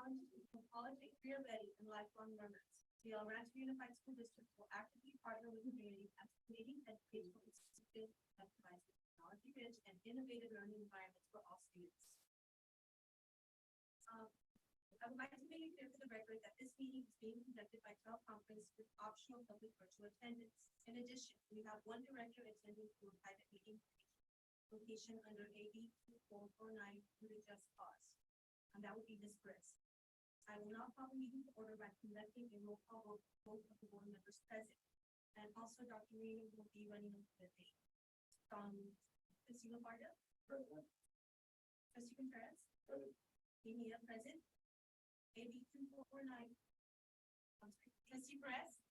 challenges we can apologize for your ready and lifelong learners. The El Rancho Unified School District will actively partner with the community as creating educational institutions that provide technology-rich and innovative learning environments for all students. I would like to make it clear for the record that this meeting is being conducted by teleconference with optional public virtual attendance. In addition, we have one director attending to a private meeting location under AB 2449 due to just cause. And that would be Ms. Brisk. I will now call the meeting to order by conducting a roll call vote of both of the board members present. And also Dr. Reno will be running the date. Trustee Lombardo? Present. Trustee Contreras? Present. Mia present. AB 2449. Trustee Perez?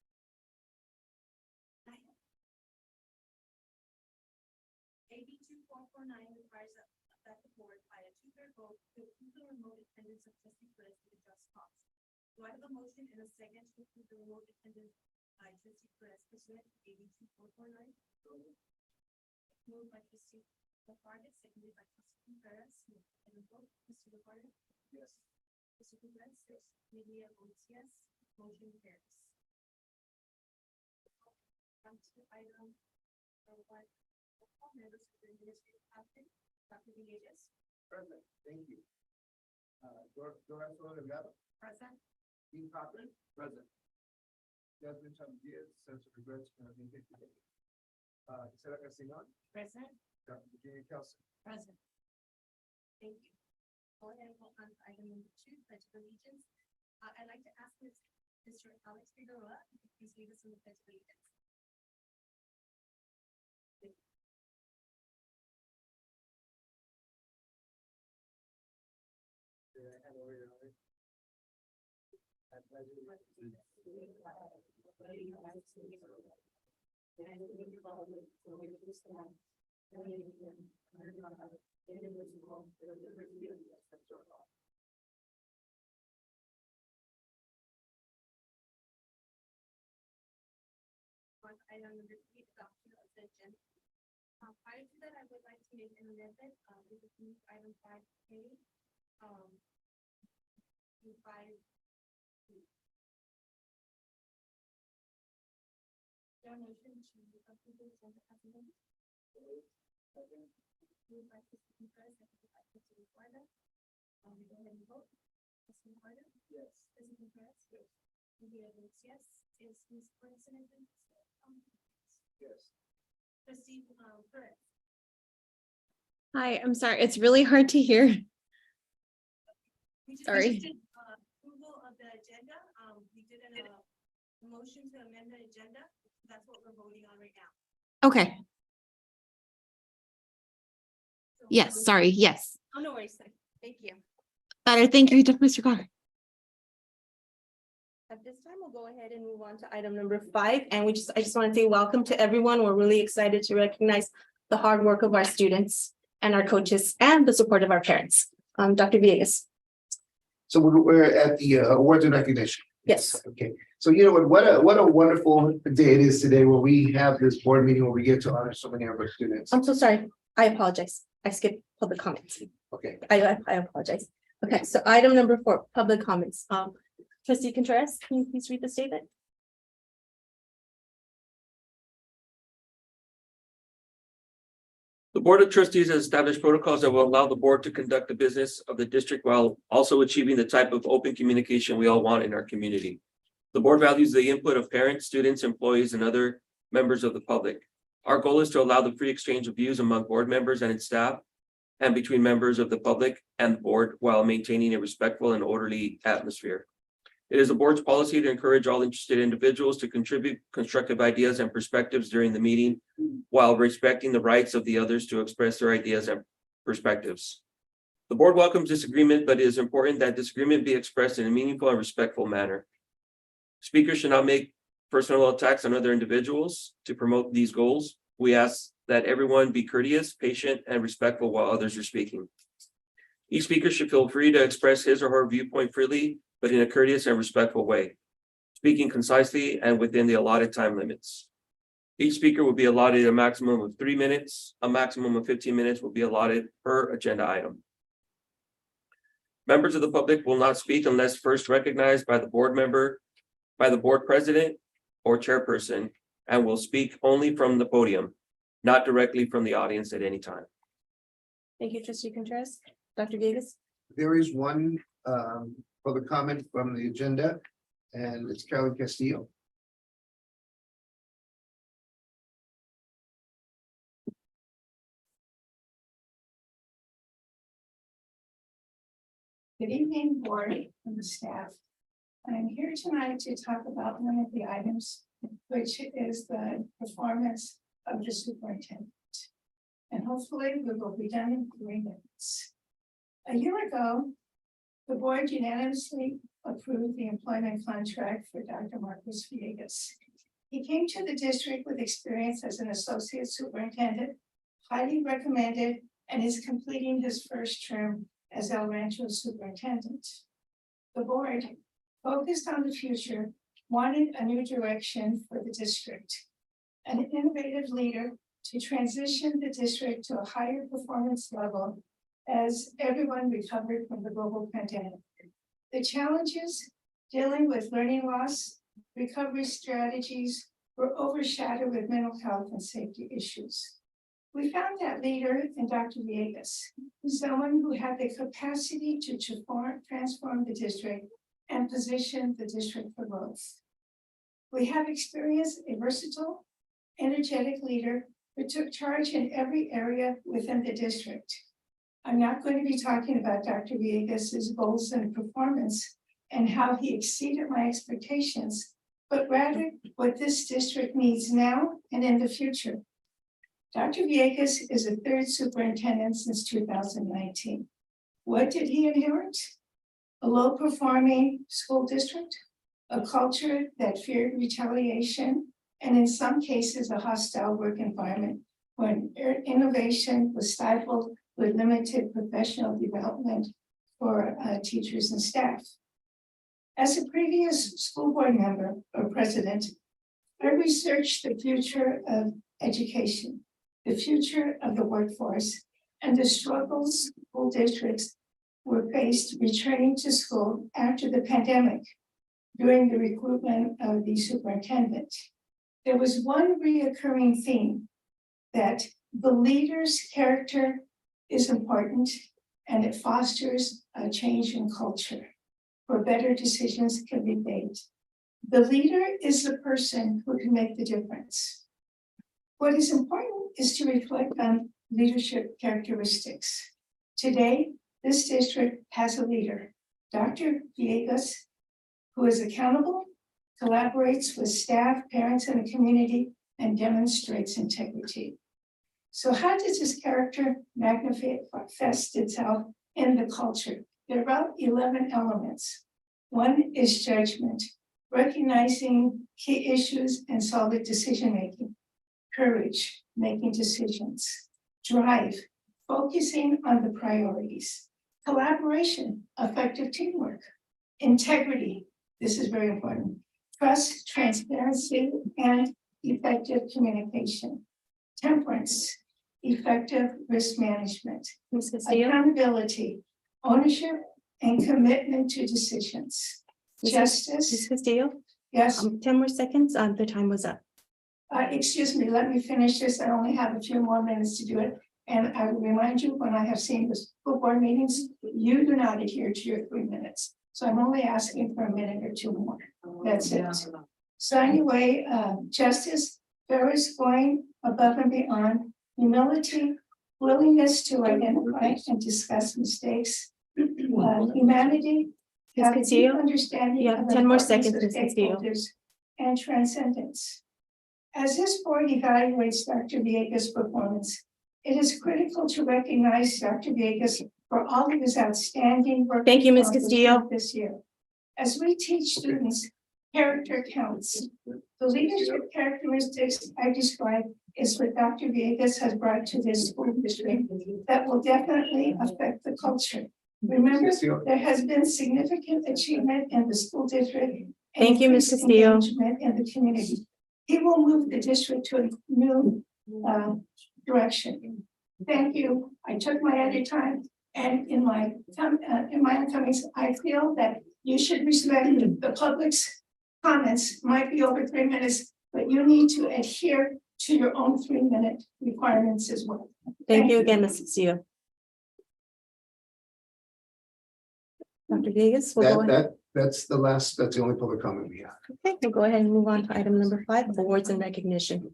AB 2449 requires that the board by a two-thirds vote to approve the remote attendance of Trustee Perez with a just cause. Do I have a motion and a second to approve the remote attendance by Trustee Perez pursuant to AB 2449? Moved by Trustee Lombardo, seconded by Trustee Perez. And the vote, Trustee Lombardo? Yes. Trustee Perez? Yes. Media votes yes. Motion carries. On to item number 1. Members of the administrative captain, Dr. Villegas. Present. Thank you. Doris Delgado. Present. Dean Cochran. Present. Jasmine Chavez, Center for Regrets, Isela Castellon. Present. Dr. Virginia Kelson. Present. Thank you. Go ahead and vote on item number 2, Pledge of Allegiance. I'd like to ask Mr. Alex Figueroa if you please lead us in the Pledge of Allegiance. I pledge allegiance On item number 3, adoption of the agenda. Prior to that, I would like to make an amendment. We would move item 5K. To 5. Your motion to approve the agenda as amended. Moved by Trustee Contreras, seconded by Trustee Lombardo. We go ahead and vote. Trustee Lombardo? Yes. Trustee Contreras? Yes. Media votes yes. Is Ms. President? Yes. Trustee Perez? Hi, I'm sorry. It's really hard to hear. We just Sorry. did approval of the agenda. We did a motion to amend the agenda. That's what we're voting on right now. Okay. So- Yes, sorry. Yes. Oh, no worries. Thank you. Better. Thank you, Mr. Carr. At this time, we'll go ahead and move on to item number 5. And I just want to say welcome to everyone. We're really excited to recognize the hard work of our students and our coaches and the support of our parents. Dr. Villegas. So we're at the awards and recognition. Yes. Okay. So you know what a wonderful day it is today where we have this board meeting where we get to honor so many of our students. I'm so sorry. I apologize. I skipped public comments. Okay. I apologize. Okay, so item number 4, public comments. Trustee Contreras, can you please read the statement? The Board of Trustees has established protocols that will allow the board to conduct the business of the district while also achieving the type of open communication we all want in our community. The board values the input of parents, students, employees, and other members of the public. Our goal is to allow the free exchange of views among board members and its staff and between members of the public and the board while maintaining a respectful and orderly atmosphere. It is the board's policy to encourage all interested individuals to contribute constructive ideas and perspectives during the meeting while respecting the rights of the others to express their ideas and perspectives. The board welcomes disagreement, but it is important that disagreement be expressed in a meaningful and respectful manner. Speakers should not make personal attacks on other individuals. To promote these goals, we ask that everyone be courteous, patient, and respectful while others are speaking. Each speaker should feel free to express his or her viewpoint freely, but in a courteous and respectful way, speaking concisely and within the allotted time limits. Each speaker will be allotted a maximum of 3 minutes. A maximum of 15 minutes will be allotted per agenda item. Members of the public will not speak unless first recognized by the board member, by the board president or chairperson, and will speak only from the podium, not directly from the audience at any time. Thank you, trustee Contreras. Dr. Villegas? There is one public comment from the agenda, and it's Carolyn Castillo. Good evening, board and the staff. I'm here tonight to talk about one of the items, which is the performance of the superintendent. And hopefully we will be done in 3 minutes. A year ago, the board unanimously approved the employment contract for Dr. Marcos Villegas. He came to the district with experience as an associate superintendent, highly recommended, and is completing his first term as El Rancho superintendent. The board, focused on the future, wanted a new direction for the district, an innovative leader to transition the district to a higher performance level as everyone recovered from the global pandemic. The challenges dealing with learning loss, recovery strategies were overshadowed with mental health and safety issues. We found that leader in Dr. Villegas, someone who had the capacity to transform the district and position the district for growth. We have experienced a versatile, energetic leader who took charge in every area within the district. I'm not going to be talking about Dr. Villegas's goals and performance and how he exceeded my expectations, but rather what this district needs now and in the future. Dr. Villegas is a third superintendent since 2019. What did he inherit? A low-performing school district, a culture that feared retaliation, and in some cases, a hostile work environment when innovation was stifled with limited professional development for teachers and staff. As a previous school board member or president, I researched the future of education, the future of the workforce, and the struggles school districts were faced returning to school after the pandemic during the recruitment of the superintendent. There was one reoccurring theme that the leader's character is important and it fosters a change in culture where better decisions can be made. The leader is the person who can make the difference. What is important is to reflect on leadership characteristics. Today, this district has a leader, Dr. Villegas, who is accountable, collaborates with staff, parents, and the community, and demonstrates integrity. So how does this character manifest itself in the culture? There are about 11 elements. One is judgment, recognizing key issues and solid decision-making. Courage, making decisions. Drive, focusing on the priorities. Collaboration, effective teamwork. Integrity, this is very important. Trust, transparency, and effective communication. Temperance, effective risk management. Ms. Castillo? Accountability, ownership, and commitment to decisions. Ms. Justice, Castillo? yes. 10 more seconds. The time was up. Excuse me, let me finish this. I only have a few more minutes to do it. And I will remind you, when I have seen the school board meetings, you do not adhere to your 3 minutes. So I'm only asking for a minute or two more. That's it. So anyway, justice, fairness, going above and beyond, humility, willingness to identify and discuss mistakes, humanity, Ms. have a deep Castillo? understanding. You have of the 10 more importance seconds, of Ms. Castillo. stakeholders and transcendence. As this board evaluates Dr. Villegas' performance, it is critical to recognize Dr. Villegas for all of his outstanding work. Thank you, Ms. Castillo. This year. As we teach students, character counts. The leadership characteristics I described is what Dr. Villegas has brought to this school district that will definitely affect the culture. Remember, there has been significant achievement in the school district. and Thank you, Ms. increased Castillo. engagement in the community. He will move the district to a new direction. Thank you. I took my other time. And in my incoming, I feel that you should respect the public's comments, might be over 3 minutes, but you need to adhere to your own 3-minute requirements as well. Thank you again, Mrs. Seo. Dr. Vegas, we'll go ahead. That's the only public comment we have. Okay, we'll go ahead and move on to item number 5, awards and recognition.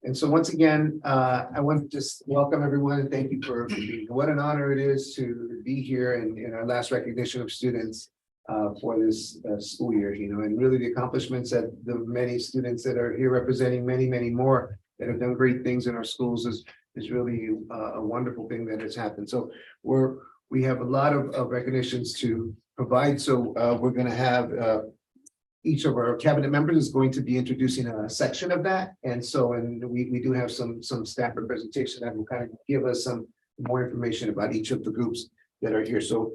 And so once again, I want to just welcome everyone and thank you for being, what an honor it is to be here in our last recognition of students for this school year, and really the accomplishments that the many students that are here representing many more that have done great things in our schools is really a wonderful thing that has happened. So we have a lot of recognitions to provide. So we're going to have each of our cabinet members is going to be introducing a section of that. And we do have some staff representation that will kind of give us some more information about each of the groups that are here. So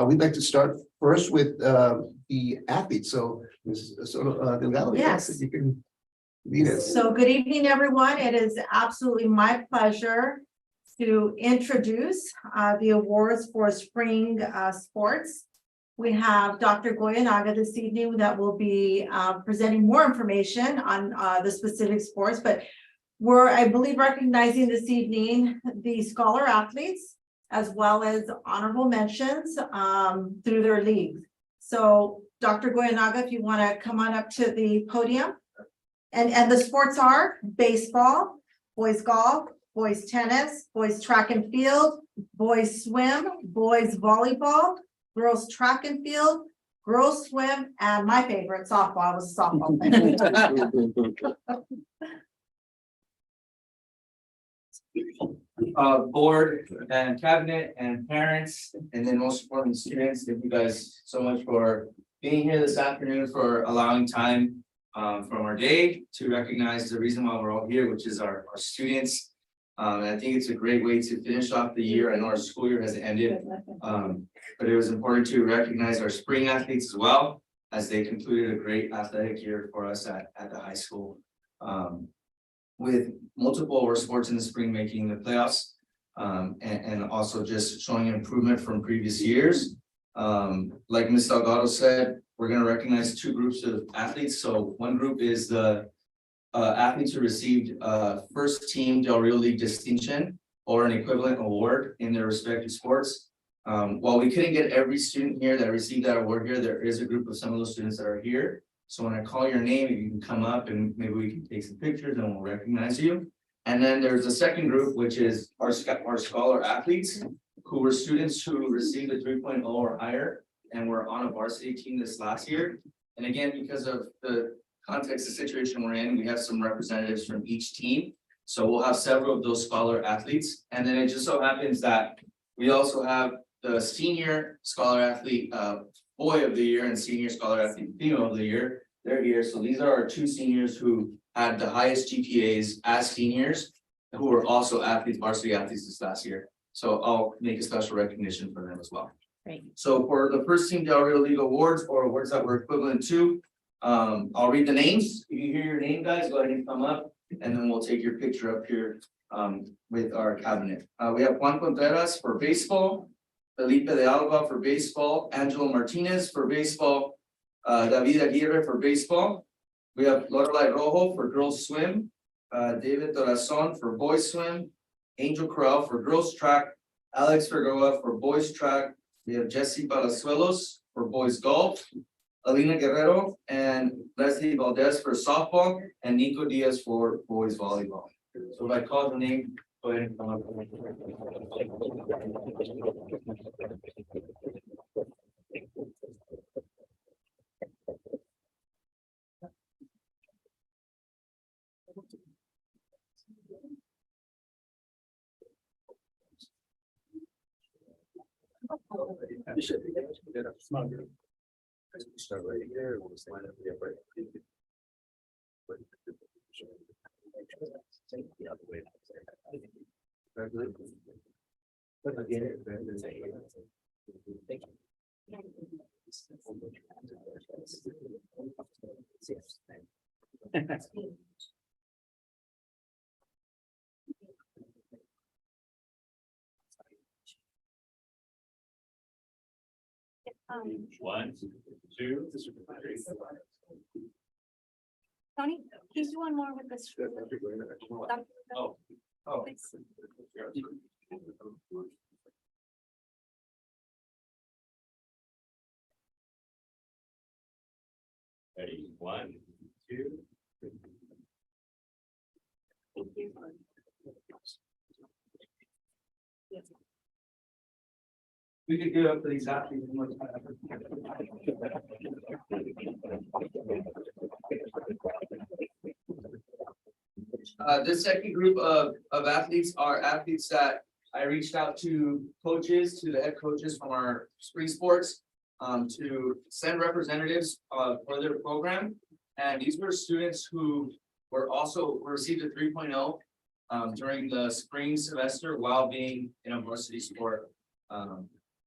we'd like to start first with the athletes. So Ms. Delgado, Yes. you can lead us. So good evening, everyone. It is absolutely my pleasure to introduce the awards for spring sports. We have Dr. Goyanaga this evening that will be presenting more information on the specific sports, but we're, I believe, recognizing this evening the scholar athletes as well as honorable mentions through their leagues. So Dr. Goyanaga, if you want to come on up to the podium. And the sports are baseball, boys golf, boys tennis, boys track and field, boys swim, boys volleyball, girls track and field, girls swim, and my favorite, softball. I was a softball player. Board and cabinet and parents, and then most importantly, students, thank you guys so much for being here this afternoon, for allowing time from our day to recognize the reason why we're all here, which is our students. And I think it's a great way to finish off the year. I know our school year has ended, but it was important to recognize our spring athletes as well, as they concluded a great athletic year for us at the high school. With multiple of our sports in the spring making the playoffs, and also just showing improvement from previous years. Like Ms. Delgado said, we're going to recognize 2 groups of athletes. So one group is the athletes who received first team Del Rio League distinction or an equivalent award in their respective sports. While we couldn't get every student here that received that award here, there is a group of some of those students that are here. So when I call your name, you can come up and maybe we can take some pictures and we'll recognize you. And then there's a second group, which is our scholar athletes, who were students who received a 3.0 or higher and were on a varsity team this last year. And again, because of the context, the situation we're in, we have some representatives from each team. So we'll have several of those scholar athletes. And then it just so happens that we also have the senior scholar athlete boy of the year and senior scholar athlete female of the year. They're here. So these are our 2 seniors who had the highest GPAs as seniors, who were also athletes, varsity athletes this last year. So I'll make a special recognition for them as well. Great. So for the first team Del Rio League awards, or awards that were equivalent to, I'll read the names. If you hear your name, guys, go ahead and come up, and then we'll take your picture up here with our cabinet. We have Juan Contreras for baseball, Felipe de Alba for baseball, Angelo Martinez for baseball, David Aguirre for baseball. We have Lorelai Rojo for girls swim, David Torazon for boys swim, Angel Corral for girls track, Alex Figueroa for boys track. We have Jesse Palazuelos for boys golf, Alina Guerrero and Leslie Valdez for softball, and Nico Diaz for boys volleyball. So if I call the name, go ahead and come up. Start right here. We'll just line up the upright. The other way. Thank you. One, two, three. Tony, please do one more with this. Oh. Oh. Please. Ready, one, two. Thank you. We could do it for these athletes. This second group of athletes are athletes that I reached out to coaches, to the head coaches from our spring sports. To send representatives for their program. And these were students who were also received a 3.0 during the spring semester while being in a varsity sport.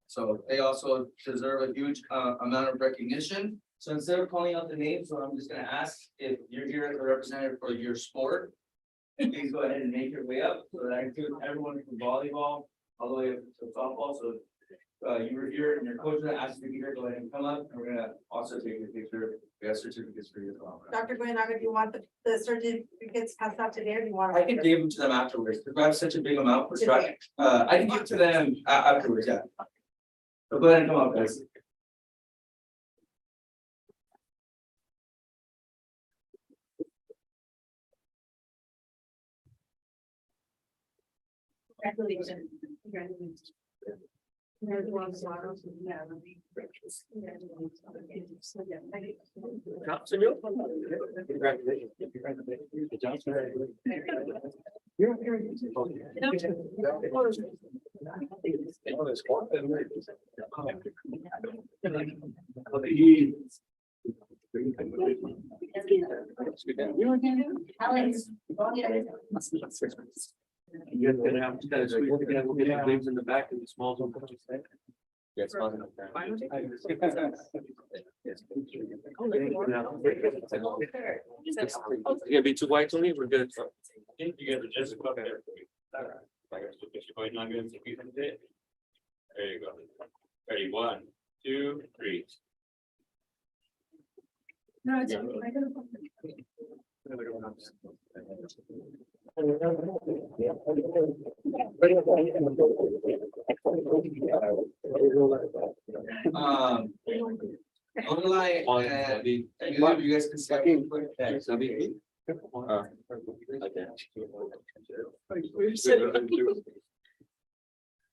So they also deserve a huge amount of recognition. So instead of calling out the names, so I'm just gonna ask if you're here as a representative for your sport. Please go ahead and make your way up so that I include everyone from volleyball all the way up to softball. So you were here and your coach asked you to be here, go ahead and come up, and we're gonna also take a picture. We have certificates for you as well. Dr. Goyenaga, do you want the certificates passed out today, or do you want? I can give them to them afterwards, because I have such a big amount for track. I can give to them afterwards, yeah. So go ahead and come up, guys. Congratulations. Congratulations. Senor? You're gonna have to kind of squeeze together, we'll get the names in the back and the smalls on. Yes. You gonna be too white, Tony? We're good. You guys are just about there. Just going on good. There you go. Ready, one, two, three. No, it's. Online and you guys can see.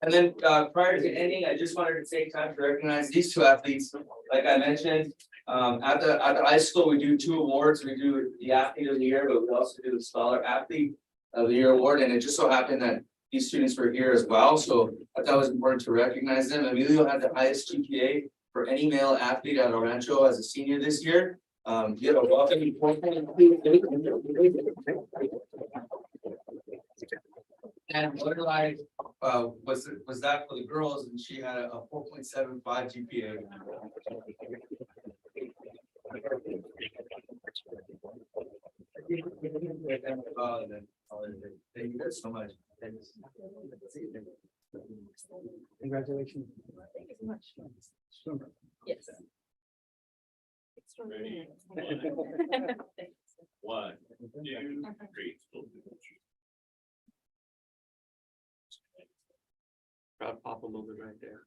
And then prior to ending, I just wanted to take time to recognize these two athletes. Like I mentioned, at the high school, we do 2 awards. We do the athlete of the year, but we also do the scholar athlete of the year award. And it just so happened that these students were here as well. So I thought it was important to recognize them. Emilio had the highest GPA for any male athlete at El Rancho as a senior this year. You have a welcome. And Lorelai was that for the girls, and she had a 4.75 GPA. Thank you guys so much. Congratulations. Thank you so much. Super. Yes. Ready? One, two, three. Proud papa movement right there.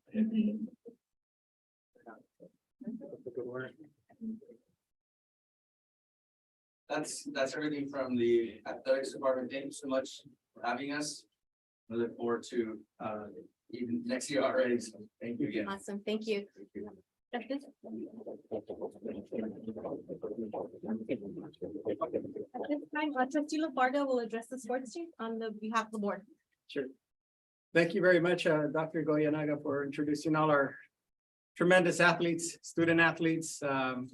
That's everything from the athletics department. Thank you so much for having us. We look forward to even next year already. So thank you again. Awesome, thank you. At this time, Trustee Lafarga will address the sports team on the behalf of the board. Sure. Thank you very much, Dr. Goyenaga, for introducing all our tremendous athletes, student athletes. To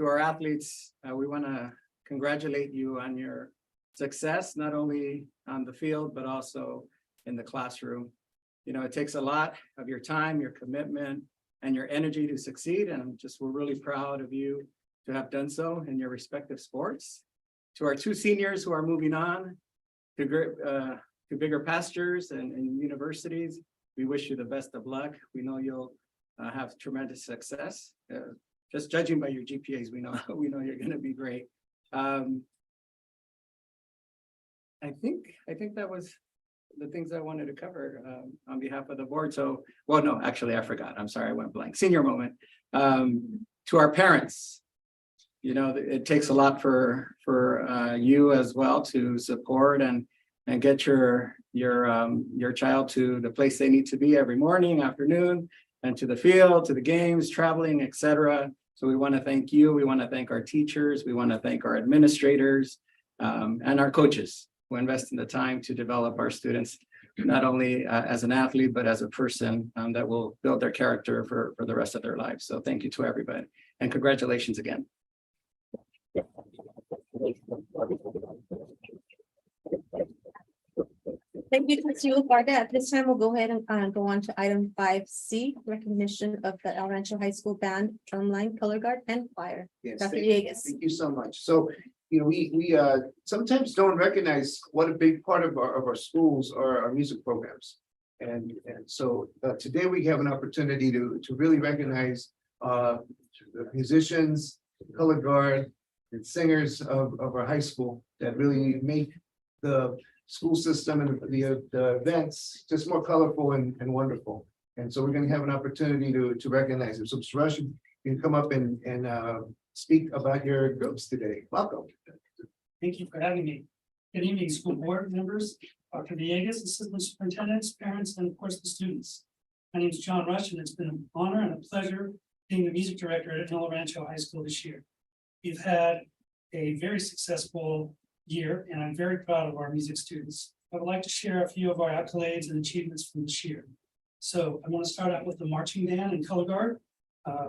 our athletes, we want to congratulate you on your success, not only on the field, but also in the classroom. You know, it takes a lot of your time, your commitment, and your energy to succeed. And we're really proud of you to have done so in your respective sports. To our 2 seniors who are moving on to bigger pastures and universities, we wish you the best of luck. We know you'll have tremendous success. Just judging by your GPAs, we know you're going to be great. I think that was the things I wanted to cover on behalf of the board. So, well, no, actually, I forgot. I'm sorry, I went blank. Senior moment. To our parents, it takes a lot for you as well to support and get your child to the place they need to be every morning, afternoon, and to the field, to the games, traveling, etc. So we want to thank you. We want to thank our teachers. We want to thank our administrators and our coaches who invest in the time to develop our students, not only as an athlete, but as a person that will build their character for the rest of their lives. So thank you to everybody and congratulations again. Thank you, Trustee Ugarda. At this time, we'll go ahead and go on to item 5C, recognition of the El Rancho High School Band, Drumline, Color Guard, and Choir. Yes, Dr. thank Villegas. you so much. So, we sometimes don't recognize what a big part of our schools are our music programs. And so today we have an opportunity to really recognize the musicians, color guard, and singers of our high school that really make the school system and the events just more colorful and wonderful. And so we're going to have an opportunity to recognize them. So Mr. Rush, you can come up and speak about your groups today. Welcome. Thank you for having me. Good evening, school board members, Dr. Villegas, assistant superintendents, parents, and of course the students. My name is John Rush, and it's been an honor and a pleasure being the music director at El Rancho High School this year. We've had a very successful year, and I'm very proud of our music students. I would like to share a few of our accolades and achievements from this year. So I want to start out with the marching band and color guard.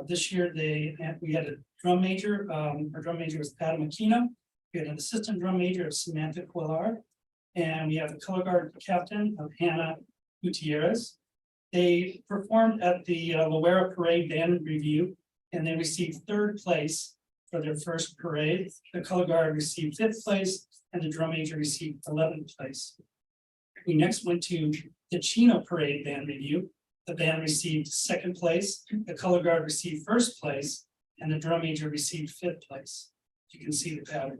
This year we had a drum major. Our drum major was Adam Aquino. We had an assistant drum major of Samantha Quillar, and we have the color guard captain of Hannah Gutierrez. They performed at the Loera Parade Band Review, and they received 3rd place for their first parade. The color guard received 5th place, and the drum major received 11th place. We next went to the Chino Parade Band Review. The band received 2nd place, the color guard received 1st place, and the drum major received 5th place. You can see the pattern.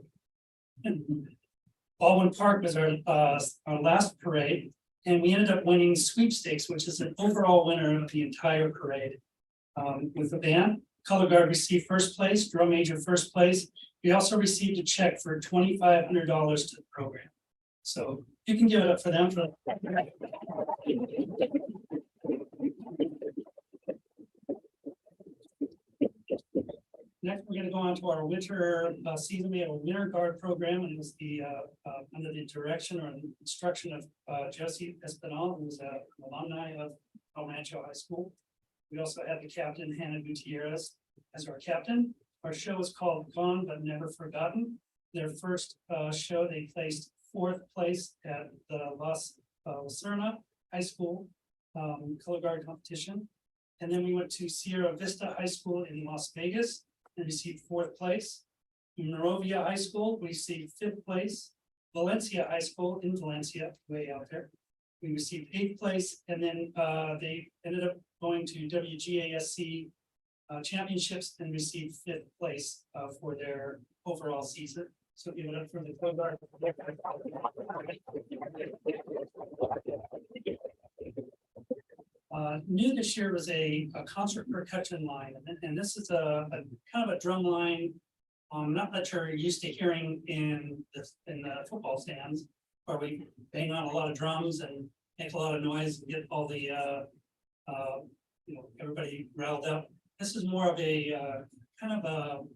Baldwin Park was our last parade, and we ended up winning sweepstakes, which is an overall winner of the entire parade. With the band, color guard received 1st place, drum major 1st place. We also received a check for $2,500 to the program. So you can give it up for them. Next, we're going to go on to our winter season. We have a winter guard program, and it was under the direction or instruction of Jesse Espinal, who's an alumni of El Rancho High School. We also have the captain, Hannah Gutierrez, as our captain. Our show is called Gone But Never Forgotten. Their first show, they placed 4th place at the Las Lucerna High School color guard competition. And then we went to Sierra Vista High School in Las Vegas and received 4th place. In Morovia High School, we received 5th place. Valencia High School in Valencia, way out there, we received 8th place. And then they ended up going to WGASC championships and received 5th place for their overall season. So give it up for the color guard. New this year was a concert percussion line, and this is a kind of a drum line, not that you're used to hearing in the football stands, where we bang on a lot of drums and make a lot of noise and get all the everybody riled up. This is more of a kind of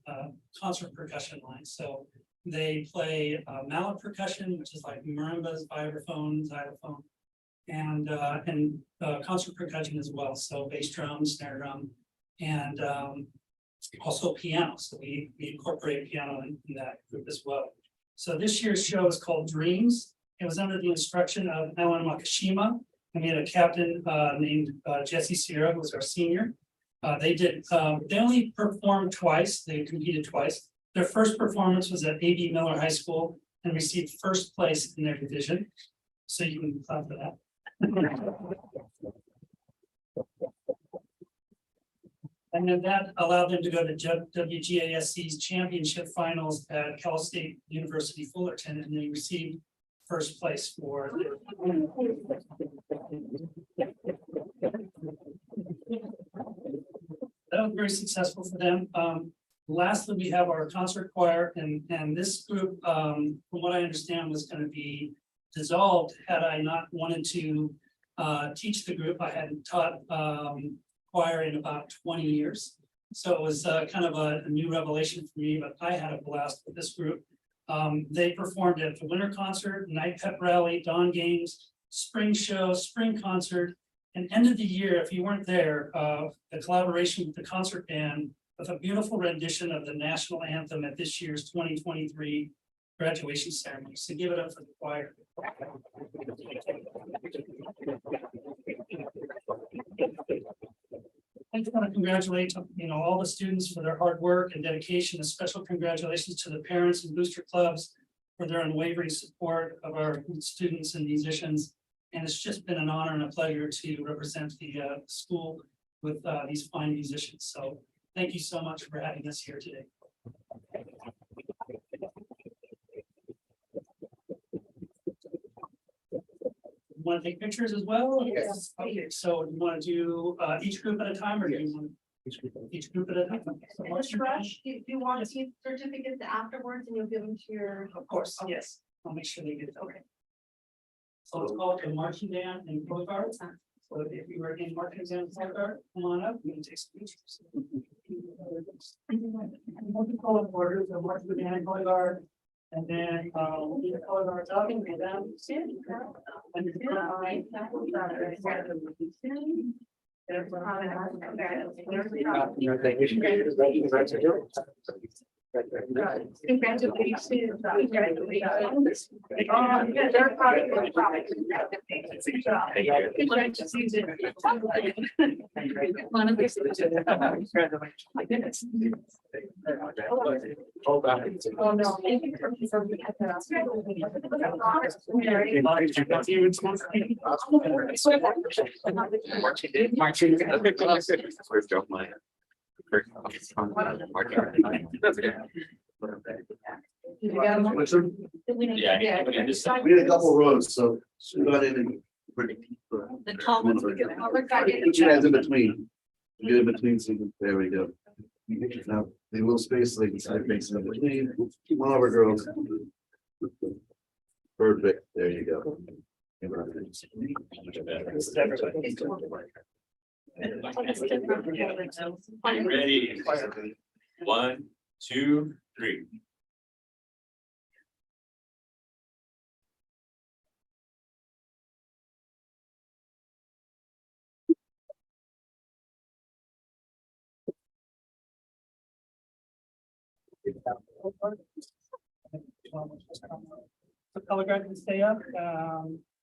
a concert percussion line. So they play mallet percussion, which is like marimbas, vibraphone, xylophone, and concert percussion as well. So bass drum, snare drum, and also piano. So we incorporate piano in that group as well. So this year's show is called Dreams. It was under the instruction of Ellen Makashima, and we had a captain named Jesse Sierra, who was our senior. They only performed twice. They competed twice. Their first performance was at A.B. Miller High School and received 1st place in their division. So you can clap for that. And then that allowed them to go to WGASC's championship finals at Cal State University Fullerton, and they received first place for. That was very successful for them. Lastly, we have our concert choir, and this group, from what I understand, was going to be dissolved had I not wanted to teach the group. I hadn't taught choir in about 20 years. So it was kind of a new revelation for me, but I had a blast with this group. They performed at the winter concert, night pep rally, dawn games, spring show, spring concert, and end of the year, if you weren't there, the collaboration with the concert band with a beautiful rendition of the national anthem at this year's 2023 graduation ceremony. So give it up for the choir. I just want to congratulate, all the students for their hard work and dedication. A special congratulations to the parents and booster clubs for their unwavering support of our students and musicians. And it's just been an honor and a pleasure to represent the school with these fine musicians. So thank you so much for having us here today. Want to take pictures as well? Yes. Okay, so you want to do each group at a time, or do you want each group at a time? Okay, so what's your rush? Do you want to see certificates afterwards and you'll give them to your? Of course, yes. I'll make sure they get it. Okay. So it's called the marching band and color guard. So if you were in marching band and color guard, come on up. We can take some pictures. Multicolor borders, the marching band and color guard. And then we'll do the color guards up and down. And Oh, no. Yeah. We had a couple rows, so we got in and pretty. The tall ones we get. Which has in between. Get in between, so there we go. Now, they will space like side facing in between, one of our girls. Perfect, there you go. Ready? 1, 2, 3. The color guard can stay up.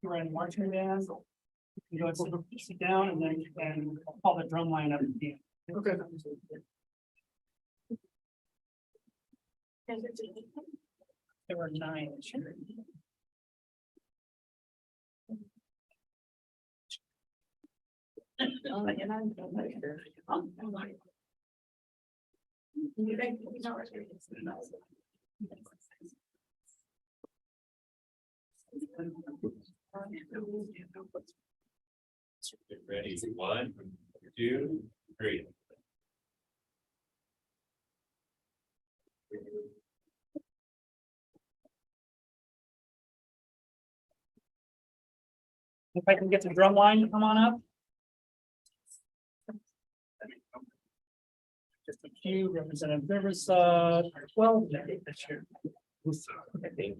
You're in marching band. You go sit down and then you can call the drum line up at the end. Okay. There were 9 this year. Ready? 1, 2, 3. If I can get the drum line to come on up. Just a few Representative Rivers, 12 this year. Ready?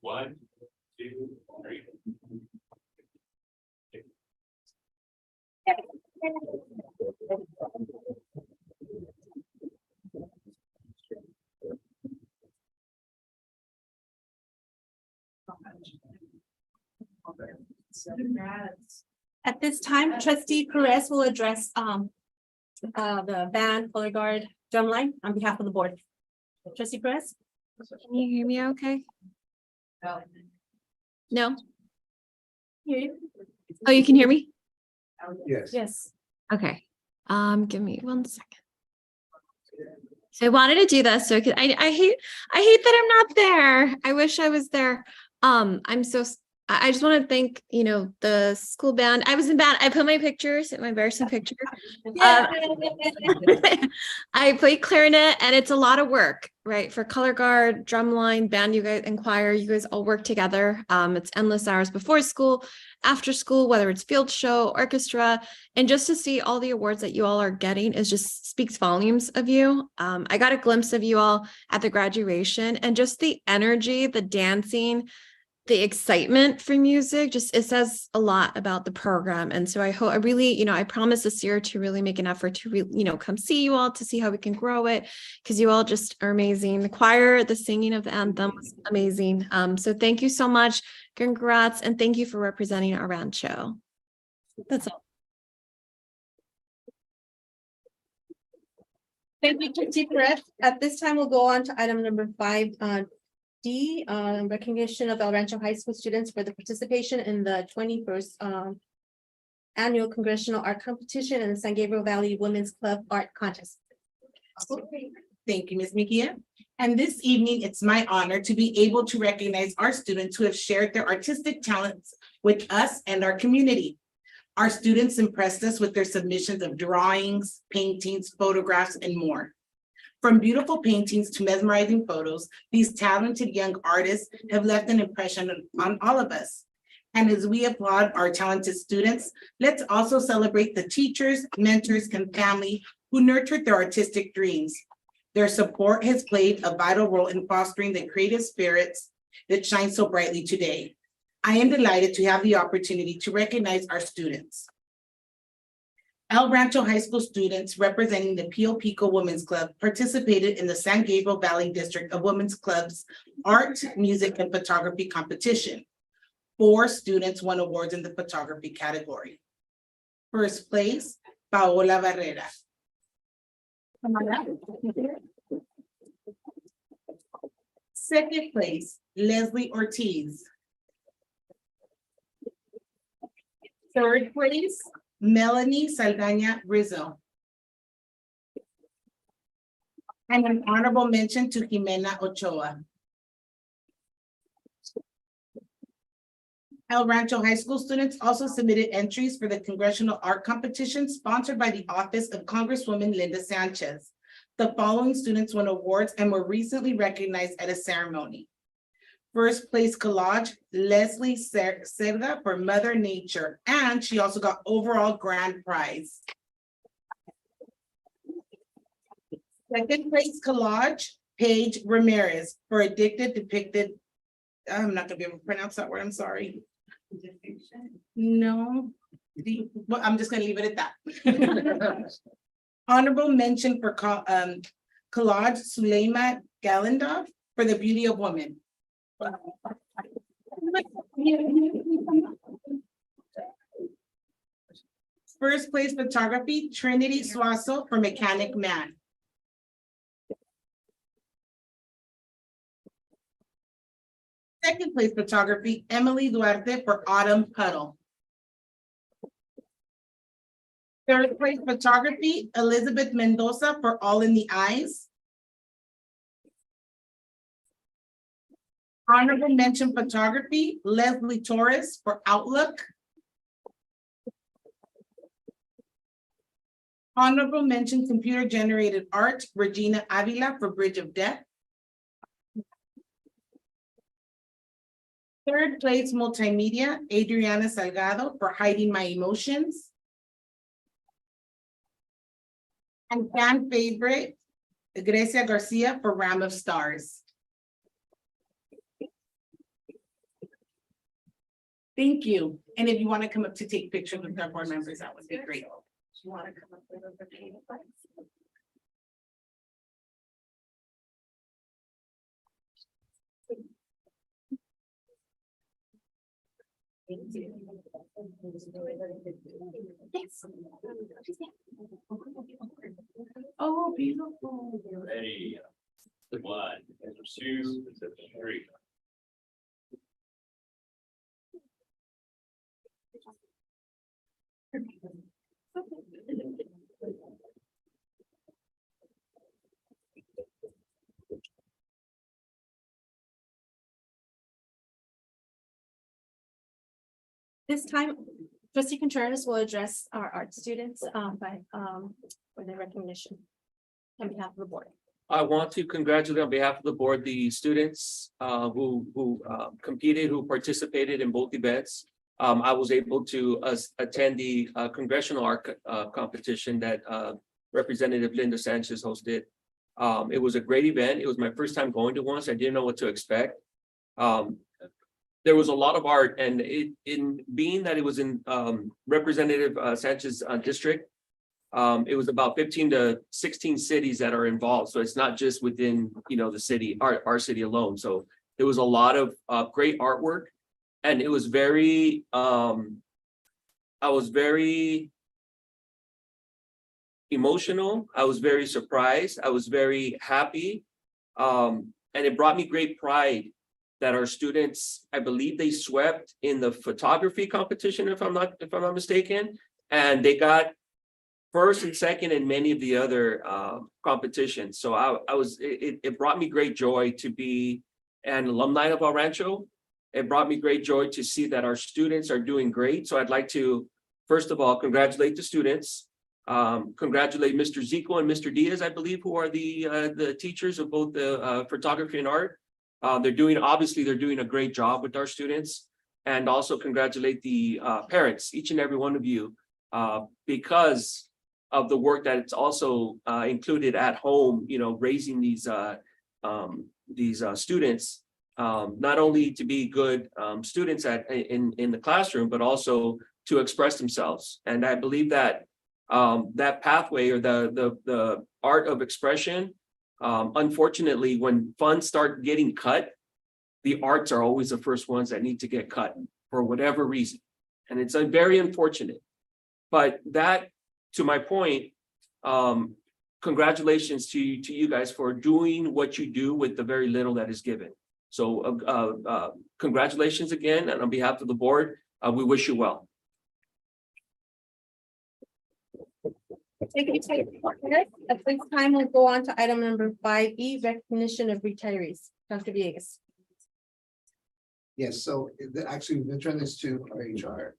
1, 2, 3. At this time, trustee Perez will address the band, color guard, drumline on behalf of the board. Trustee Perez? Can you hear me okay? No? Oh, you can hear me? Yes. Yes. Okay, give me 1 second. So I wanted to do this, so I hate that I'm not there. I wish I was there. I just want to thank, the school band. I was in band. I put my pictures, my embarrassing picture. I play clarinet, and it's a lot of work, right? For color guard, drumline, band, you guys, and choir, you guys all work together. It's endless hours before school, after school, whether it's field show, orchestra, and just to see all the awards that you all are getting is just speaks volumes of you. I got a glimpse of you all at the graduation, and just the energy, the dancing, the excitement for music, just it says a lot about the program. And so I really, I promise this year to really make an effort to come see you all, to see how we can grow it, because you all just are amazing. The choir, the singing of the anthem was amazing. So thank you so much. Congrats, and thank you for representing our rancho. That's all. Thank you, Trustee Perez. At this time, we'll go on to item number 5D, recognition of El Rancho High School students for the participation in the 21st annual Congressional Art Competition and the San Gabriel Valley Women's Club Art Contest. Thank you, Ms. Mejia. And this evening, it's my honor to be able to recognize our students who have shared their artistic talents with us and our community. Our students impressed us with their submissions of drawings, paintings, photographs, and more. From beautiful paintings to mesmerizing photos, these talented young artists have left an impression on all of us. And as we applaud our talented students, let's also celebrate the teachers, mentors, and family who nurtured their artistic dreams. Their support has played a vital role in fostering the creative spirits that shine so brightly today. I am delighted to have the opportunity to recognize our students. El Rancho High School students representing the Pio Pico Women's Club participated in the San Gabriel Valley District of Women's Club's Art, Music, and Photography competition. 4 students won awards in the photography category. First place, Paola Barrera. Second place, Leslie Ortiz. Third place, Melanie Saldaña Rizzo. And an honorable mention to Jimena Ochoa. El Rancho High School students also submitted entries for the Congressional Art Competition sponsored by the Office of Congresswoman Linda Sanchez. The following students won awards and were recently recognized at a ceremony. First place collage, Leslie Cerda for Mother Nature, and she also got overall grand prize. Second place collage, Paige Ramirez for Addicted Depicted. I'm not gonna be able to pronounce that word, I'm sorry. No, well, I'm just gonna leave it at that. Honorable mention for collage, Suleima Galandov for The Beauty of Woman. First place photography, Trinity Suazo for Mechanic Man. Second place photography, Emily Duarte for Autumn Puddle. Third place photography, Elizabeth Mendoza for All in the Eyes. Honorable mention photography, Leslie Torres for Outlook. Honorable mention computer generated art, Regina Avila for Bridge of Death. Third place multimedia, Adriana Salgado for Hiding My Emotions. And fan favorite, Grecia Garcia for Ram of Stars. Thank you. And if you want to come up to take pictures with our board members, that would be great. You want to come up with a picture? Oh, beautiful. Ready. 1, 2, 3. This time, trustee Contreras will address our art students for their recognition on behalf of the board. I want to congratulate on behalf of the board, the students who competed, who participated in both events. I was able to attend the congressional art competition that Representative Linda Sanchez hosted. It was a great event. It was my first time going to one, so I didn't know what to expect. There was a lot of art, and in being that it was in Representative Sanchez district, it was about 15 to 16 cities that are involved. So it's not just within, the city, our city alone. So there was a lot of great artwork, and it was very, I was very emotional. I was very surprised. I was very happy. And it brought me great pride that our students, I believe they swept in the photography competition, if I'm not mistaken, and they got first and second in many of the other competitions. So it brought me great joy to be an alumni of El Rancho. It brought me great joy to see that our students are doing great. So I'd like to, first of all, congratulate the students. Congratulate Mr. Zico and Mr. Diaz, I believe, who are the teachers of both the photography and art. They're doing a great job with our students. And also congratulate the parents, each and every one of you, because of the work that it's also included at home, raising these students, not only to be good students in the classroom, but also to express themselves. And I believe that that pathway, or the art of expression, unfortunately, when funds start getting cut, the arts are always the first ones that need to get cut for whatever reason. And it's very unfortunate. But that, to my point, congratulations to you guys for doing what you do with the very little that is given. So congratulations again, and on behalf of the board, we wish you well. Thank you. At this time, we'll go on to item number 5E, recognition of retirees. Dr. Villegas. Yes, so actually, we'll turn this to our HR.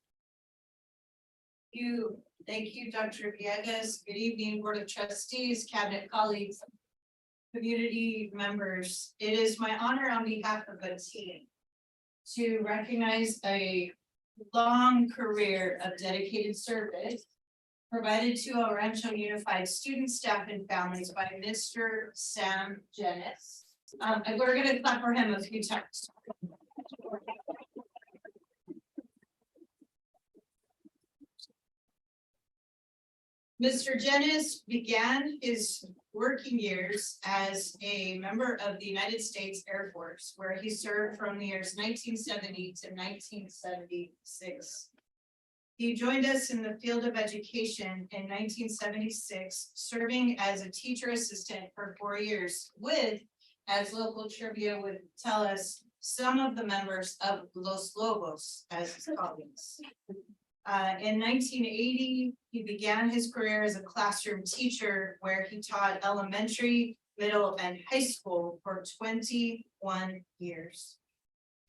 Thank you, Dr. Villegas. Good evening, Board of Trustees, Cabinet colleagues, community members. It is my honor on behalf of the team to recognize a long career of dedicated service provided to El Rancho Unified student, staff, and families by Mr. Sam Jennis. We're going to clap for him a few times. Mr. Jennis began his working years as a member of the United States Air Force, where he served from the years 1970 to 1976. He joined us in the field of education in 1976, serving as a teacher assistant for 4 years with, as local trivia would tell us, some of the members of Los Lobos as his colleagues. In 1980, he began his career as a classroom teacher where he taught elementary, middle, and high school for 21 years.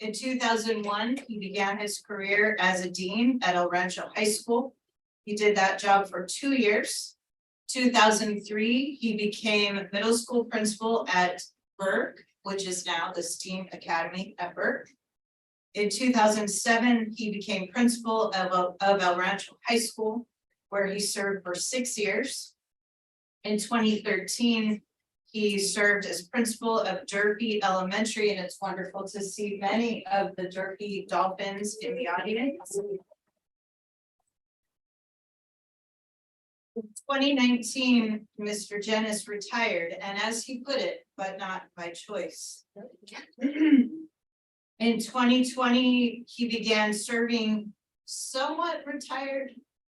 In 2001, he began his career as a dean at El Rancho High School. He did that job for 2 years. 2003, he became middle school principal at Burke, which is now the STEAM Academy at Burke. In 2007, he became principal of El Rancho High School, where he served for 6 years. In 2013, he served as principal of Durfee Elementary, and it's wonderful to see many of the Durfee Dolphins in the audience. In 2019, Mr. Jennis retired, and as he put it, but not by choice. In 2020, he began serving somewhat retired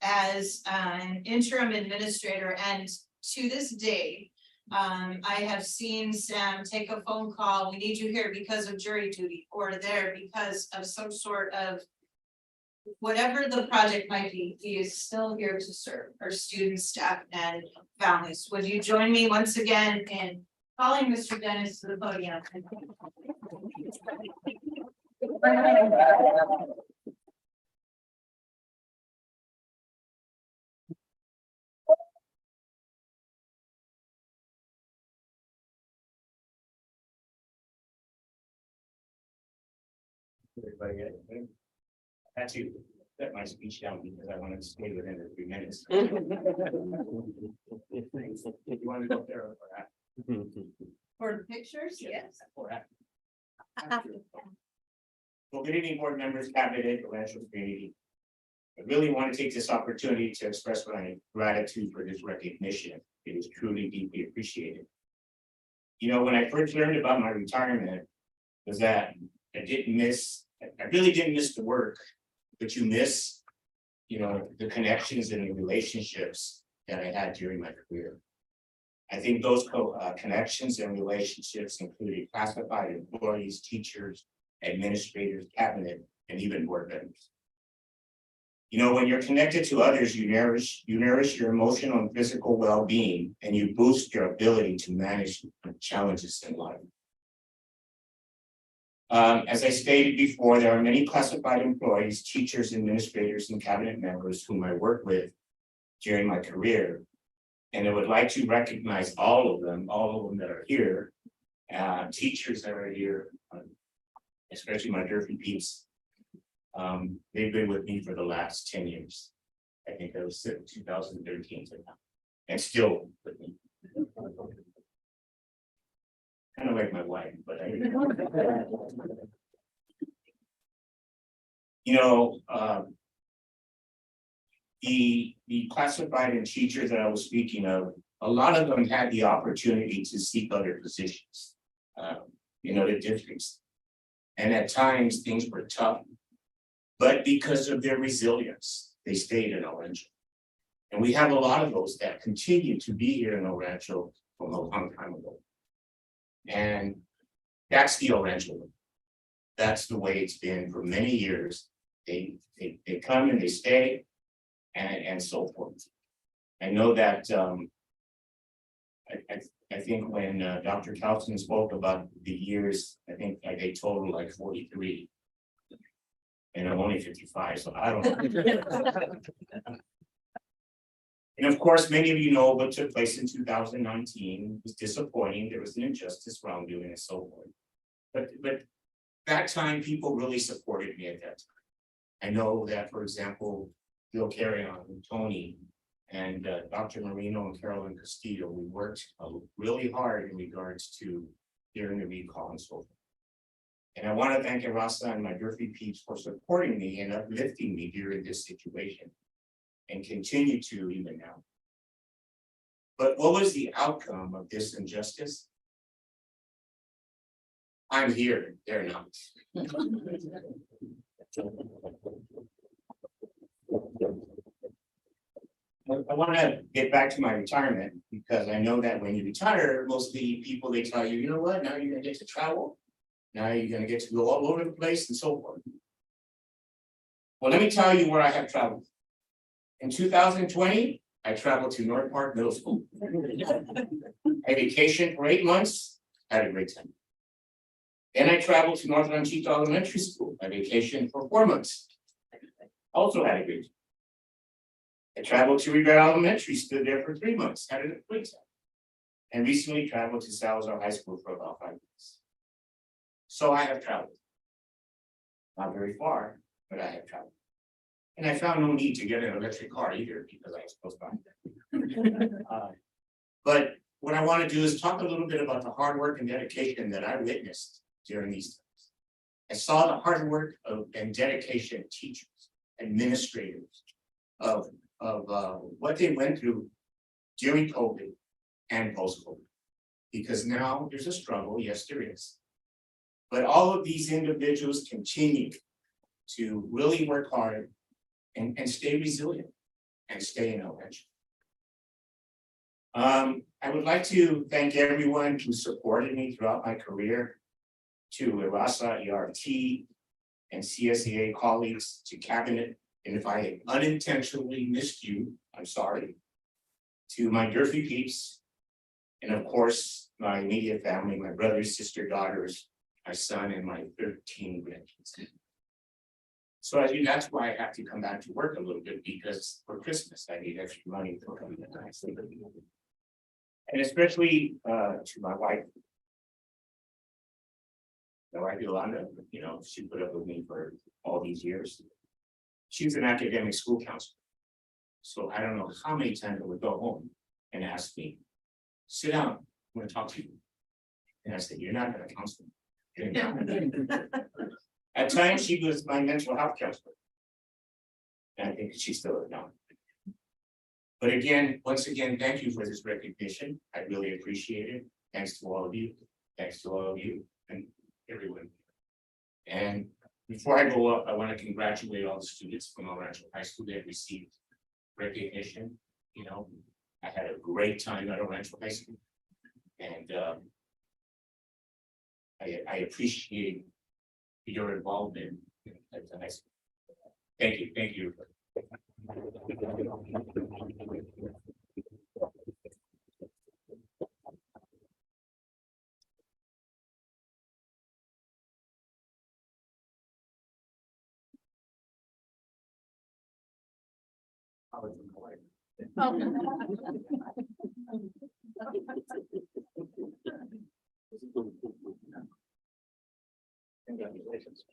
as an interim administrator, and to this day, I have seen Sam take a phone call, we need you here because of jury duty, or there because of some sort of. Whatever the project might be, he is still here to serve our students, staff, and families. Would you join me once again in calling Mr. Dennis to the podium? Everybody get it? I had to set my speech down because I wanted to stay within the 3 minutes. You want to go up there or that? For the pictures, yes. Or that? After. Well, good evening, board members, cabinet, financial community. I really want to take this opportunity to express my gratitude for this recognition. It is truly deeply appreciated. You know, when I first learned about my retirement, was that I really didn't miss the work, but you miss, you know, the connections and the relationships that I had during my career. I think those connections and relationships included classified employees, teachers, administrators, cabinet, and even board members. You know, when you're connected to others, you nourish your emotional and physical well-being, and you boost your ability to manage challenges in life. As I stated before, there are many classified employees, teachers, administrators, and cabinet members whom I worked with during my career. And I would like to recognize all of them that are here, teachers that are here, especially my Durfee peeps. They've been with me for the last 10 years. I think that was 2013 to now, and still with me. Kind of like my wife, but you know, the classified and teachers that I was speaking of, a lot of them had the opportunity to seek other positions, in other districts. And at times things were tough, but because of their resilience, they stayed in El Rancho. And we have a lot of those that continue to be here in El Rancho from a long time ago. And that's the El Rancho way. That's the way it's been for many years. They come and they stay, and so forth. I know that I think when Dr. Calson spoke about the years, I think they total like 43. And I'm only 55, so I don't know. And of course, many of you know what took place in 2019. It was disappointing. There was an injustice, wrongdoing, and so forth. But that time, people really supported me at that time. I know that, for example, Bill Carrion and Tony and Dr. Marino and Carolyn Castillo, we worked really hard in regards to hearing the recall and so forth. And I want to thank ERUSD and my Durfee peeps for supporting me and uplifting me during this situation, and continue to even now. But what was the outcome of this injustice? I'm here, they're not. I want to get back to my retirement, because I know that when you retire, most of the people, they tell you, you know what, now you're gonna get to travel. Now you're gonna get to go all over the place and so forth. Well, let me tell you where I have traveled. In 2020, I traveled to North Park Middle School. I vacationed for 8 months, had a great time. Then I traveled to North Ranchito Elementary School. I vacationed for 4 months. Also had a great time. I traveled to Rivera Elementary, stood there for 3 months, had a great time. And recently traveled to Salazar High School for about 5 months. So I have traveled. Not very far, but I have traveled. And I found no need to get an electric car either, because I was close by. But what I want to do is talk a little bit about the hard work and dedication that I witnessed during these times. I saw the hard work and dedication of teachers, administrators, of what they went through during COVID and post-COVID. Because now there's a struggle, yes, there is. But all of these individuals continue to really work hard and stay resilient and stay in El Rancho. I would like to thank everyone who supported me throughout my career. To ERUSD, ERT, and CSEA colleagues, to cabinet, and if I unintentionally missed you, I'm sorry. To my Durfee peeps, and of course, my immediate family, my brothers, sister, daughters, my son, and my 13 grandkids. So as you, that's why I have to come back to work a little bit, because for Christmas, I need extra money for coming to night. And especially to my wife. My wife Yolanda, you know, she put up with me for all these years. She's an academic school counselor. So I don't know how many times I would go home and ask me, sit down, I'm gonna talk to you. And I said, you're not gonna counsel me. You're not." At times, she was my mental health counselor. And I think she's still around. But again, once again, thank you for this recognition. I really appreciate it. Thanks to all of you. Thanks to all of you and everyone. And before I go up, I want to congratulate all the students from El Rancho High School that received recognition. You know, I had a great time at El Rancho High School. And I appreciate your involvement at the high school. Thank you, thank you. Congratulations.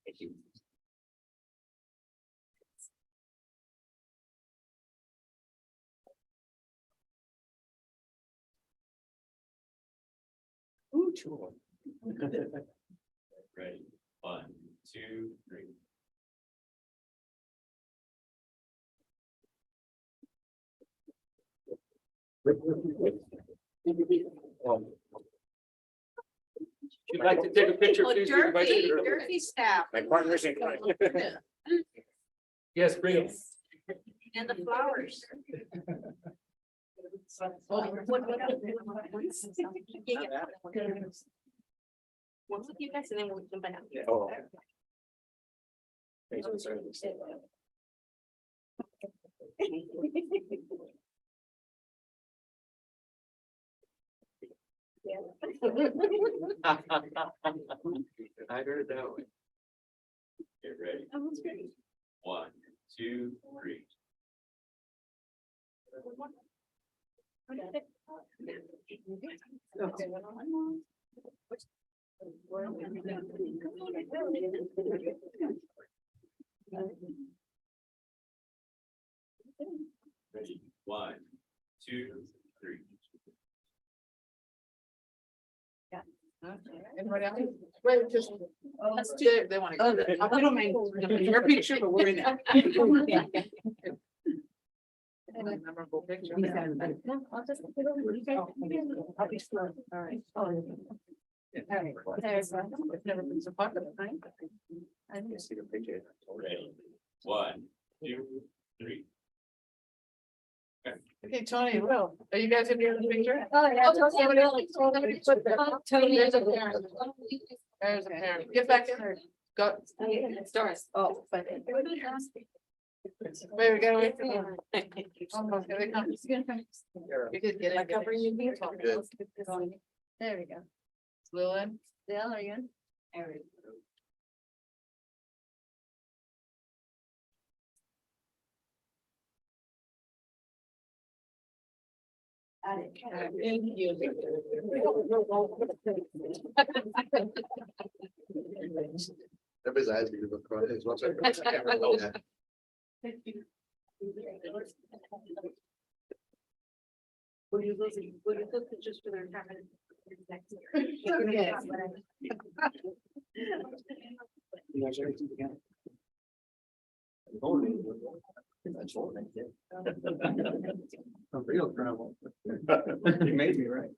Thank you. Ooh, sure. Ready, 1, 2, 3. If you'd like to take a picture, please. we invite you to- Durfee staff. My partner's in crime. Yes, bring them. And the flowers. Once with you guys and then we'll jump in. Oh. Thanks for service. I heard that one. Get ready. That was great. 1, 2, 3. Ready, 1, 2, 3. Everybody else? Wait, just. Let's do it. They want to. I don't mind your picture, but we're in that. Memorable picture. I'll just. I'll be slow. All right. There's it's never been so popular, right? I didn't see the picture. Ready, 1, 2, 3. Okay, Tony, Will, are you guys in here in the picture? Oh, yeah. Somebody put that. Tony. There's a parent. There's a parent. Get back in there. Go. It's Doris. Oh, but. Wait, we gotta wait for them. Almost, here they come. You did get it. Covering you. Good. There we go. Lillian. Dale, are you in? Everybody's eyes are gonna cry. It's once I camera know that. Will you look pictures for their cabinet? Yes. A real trouble. You made me right.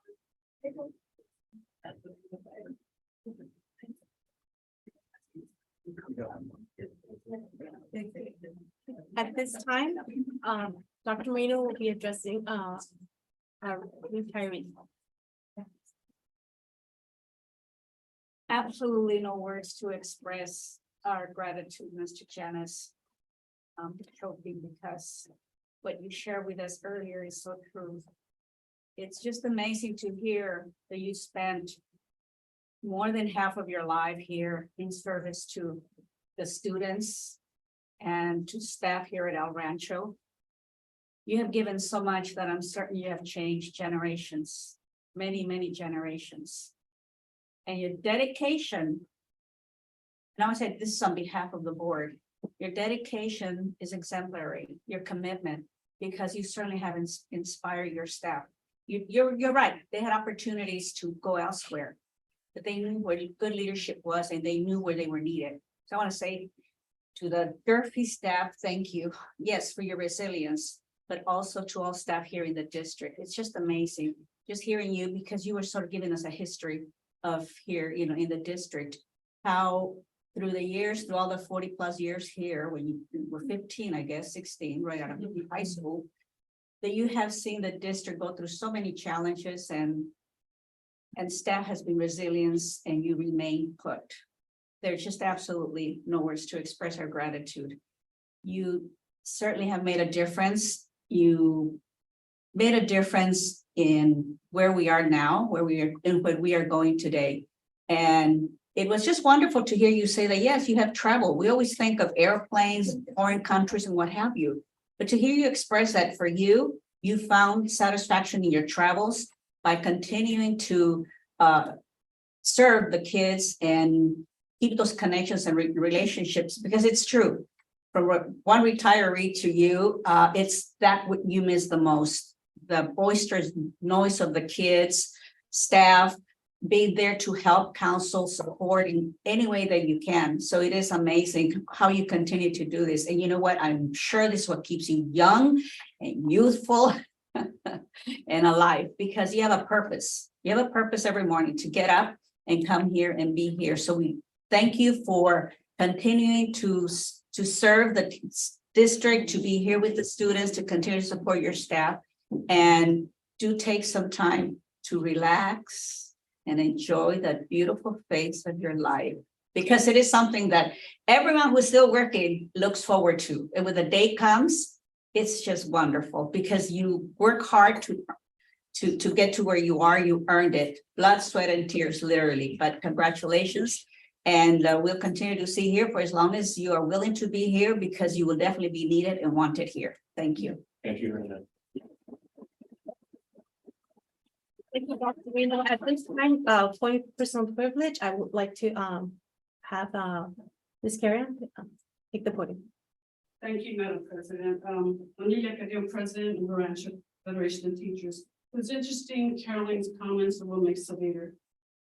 At this time, Dr. Marino will be addressing, our retirees. Absolutely no words to express our gratitude, Mr. Janice. Helping, because what you shared with us earlier is so true. It's just amazing to hear that you spent more than half of your life here in service to the students and to staff here at El Rancho. You have given so much that I'm certain you have changed generations, many, many generations. And your dedication, and I would say this is on behalf of the board, your dedication is exemplary, your commitment, because you certainly have inspired your staff. You're right, they had opportunities to go elsewhere, but they knew where good leadership was and they knew where they were needed. So I want to say to the Durfee staff, thank you, yes, for your resilience, but also to all staff here in the district. It's just amazing, just hearing you, because you were sort of giving us a history of here, you know, in the district, how through the years, through all the 40+ years here, when you were 15, I guess, 16, right out of high school, that you have seen the district go through so many challenges, and staff has been resilient and you remain put. There's just absolutely no words to express our gratitude. You certainly have made a difference. You made a difference in where we are now, where we are and where we are going today. And it was just wonderful to hear you say that, yes, you have traveled. We always think of airplanes, foreign countries and what have you. But to hear you express that for you, you found satisfaction in your travels by continuing to serve the kids and keep those connections and relationships, because it's true. From one retiree to you, it's that what you miss the most, the boisterous noise of the kids, staff, being there to help, counsel, support in any way that you can. So it is amazing how you continue to do this. And you know what? I'm sure this is what keeps you young and youthful and alive, because you have a purpose. You have a purpose every morning to get up and come here and be here. So we thank you for continuing to serve the district, to be here with the students, to continue to support your staff, and do take some time to relax and enjoy that beautiful phase of your life, because it is something that everyone who's still working looks forward to. And when the day comes, it's just wonderful, because you work hard to get to where you are. You earned it, blood, sweat, and tears, literally. But congratulations. And we'll continue to see here for as long as you are willing to be here, because you will definitely be needed and wanted here. Thank you. Thank you very much. Thank you, Dr. Marino. At this time, point of personal privilege, I would like to have Ms. Karen take the podium. Thank you, Madam President. Amelia Cadillo, President of the Rancho Federation of Teachers. It was interesting, Caroline's comments on what makes a leader.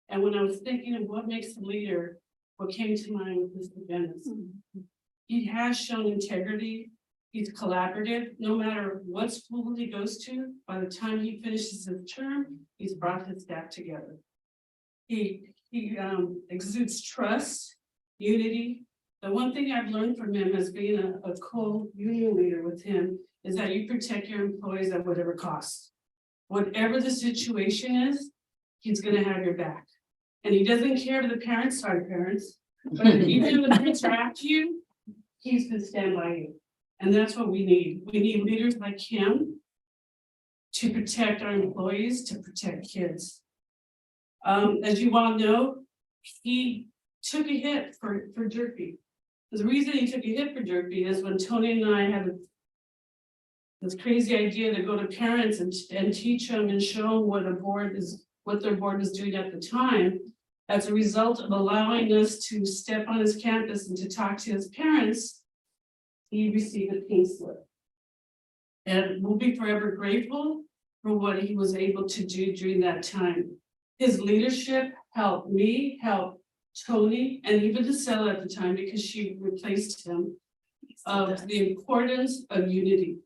And when I was thinking of what makes a leader, what came to mind was Mr. Dennis. He has shown integrity. He's collaborative. No matter what school he goes to, by the time he finishes his term, he's brought his staff together. He exudes trust, unity. The one thing I've learned from him as being a co-union leader with him is that you protect your employees at whatever cost. Whatever the situation is, he's going to have your back. And he doesn't care if the parents are parents, but even if the parents are after you, he's going to stand by you. And that's what we need. We need leaders like him to protect our employees, to protect kids. As you all know, he took a hit for Durfee. The reason he took a hit for Durfee is when Tony and I had this crazy idea to go to parents and teach them and show them what their board was doing at the time. As a result of allowing us to step on his campus and to talk to his parents, he received a pink slip. And we'll be forever grateful for what he was able to do during that time. His leadership helped me, helped Tony, and even Gisela at the time, because she replaced him, of the importance of unity.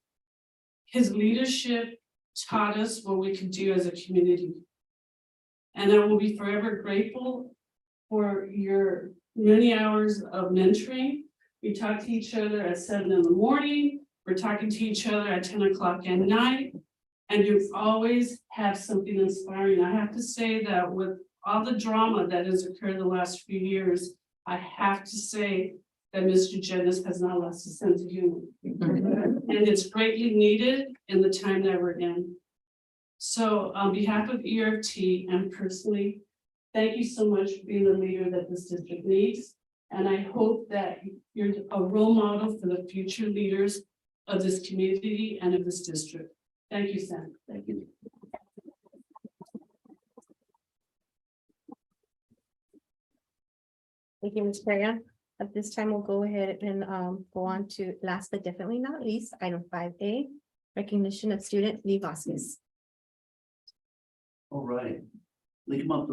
His leadership taught us what we could do as a community. And I will be forever grateful for your many hours of mentoring, We talk to each other at 7 in the morning, we're talking to each other at 10 o'clock at night. And you always have something inspiring. I have to say that with all the drama that has occurred the last few years, I have to say that Mr. Jennings has not lost his sense of humor. And it's greatly needed in the time that we're in. So on behalf of ERT and personally, thank you so much for being the leader that this district needs. And I hope that you're a role model for the future leaders of this community and of this district. Thank you, Sam. Thank you. Thank you, Ms. Perea. At this time, we'll go ahead and go on to last but definitely not least, item 5A, recognition of student Lee Vasquez. All right. Lee, come up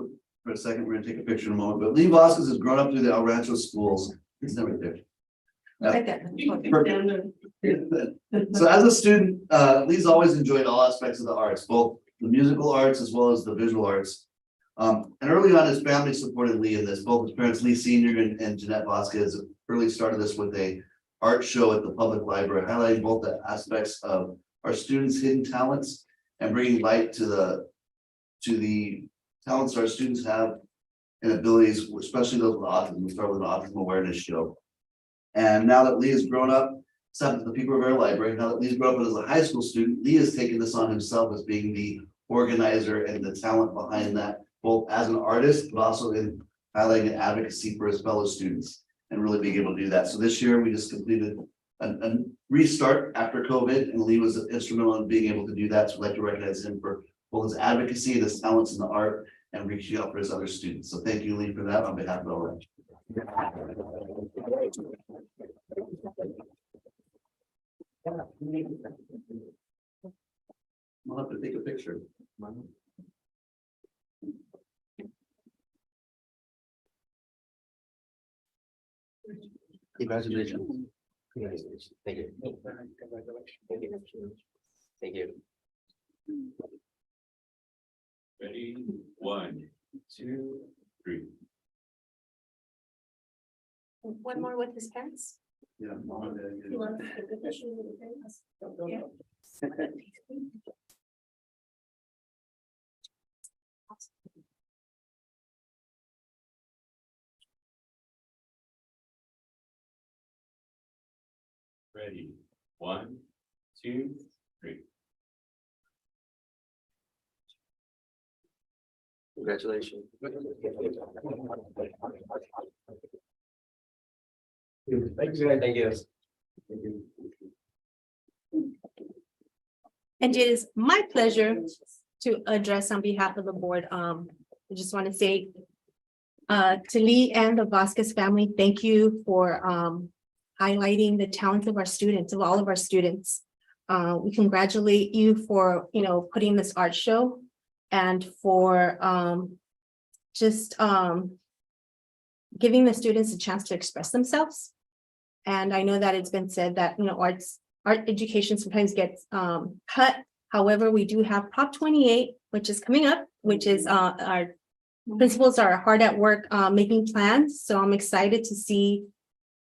for a second. We're gonna take a picture in a moment, but Lee Vasquez has grown up through the El Rancho schools. He's never there. Right there. So as a student, Lee's always enjoyed all aspects of the arts, both the musical arts as well as the visual arts. And early on, his family supported Lee in this. Both his parents, Lee Senior and Jeanette Vasquez, early started this with a art show at the public library, highlighting both the aspects of our students' hidden talents and bringing light to the talents our students have and abilities, especially those with autism. We start with an autism awareness show. And now that Lee has grown up, except at the People Rivera Library, now that Lee's grown up as a high school student, Lee has taken this on himself as being the organizer and the talent behind that, both as an artist, but also in highlighting advocacy for his fellow students and really being able to do that. So this year, we just completed a restart after COVID, and Lee was instrumental in being able to do that. So I'd like to recognize him for both his advocacy and his talents in the art and reaching out for his other students. So thank you, Lee, for that on behalf of all right. We'll have to take a picture. Congratulations. Congratulations. Thank you. Thank you. Ready, 1, 2, 3. One more with his parents. Yeah. You want to take a picture with the parents? Yeah. Ready, 1, 2, 3. Congratulations. Thank you. Thank you. And it is my pleasure to address on behalf of the board. I just want to say to Lee and the Vasquez family, thank you for highlighting the talents of our students, of all of our students. We congratulate you for, putting this art show and for just giving the students a chance to express themselves. And I know that it's been said that, art education sometimes gets cut. However, we do have Prop 28, which is coming up, which is our principals are hard at work making plans. So I'm excited to see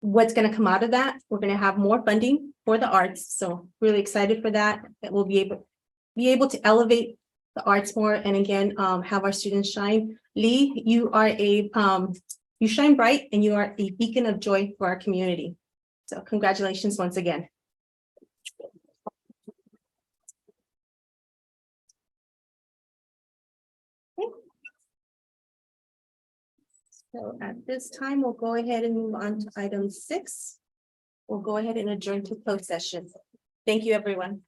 what's going to come out of that. We're going to have more funding for the arts. So really excited for that. That we'll be able to elevate the arts more and again have our students shine. Lee, you are you shine bright and you are a beacon of joy for our community. So congratulations once again. Okay. So at this time, we'll go ahead and move on to item 6. We'll go ahead and adjourn to closed session. Thank you, everyone.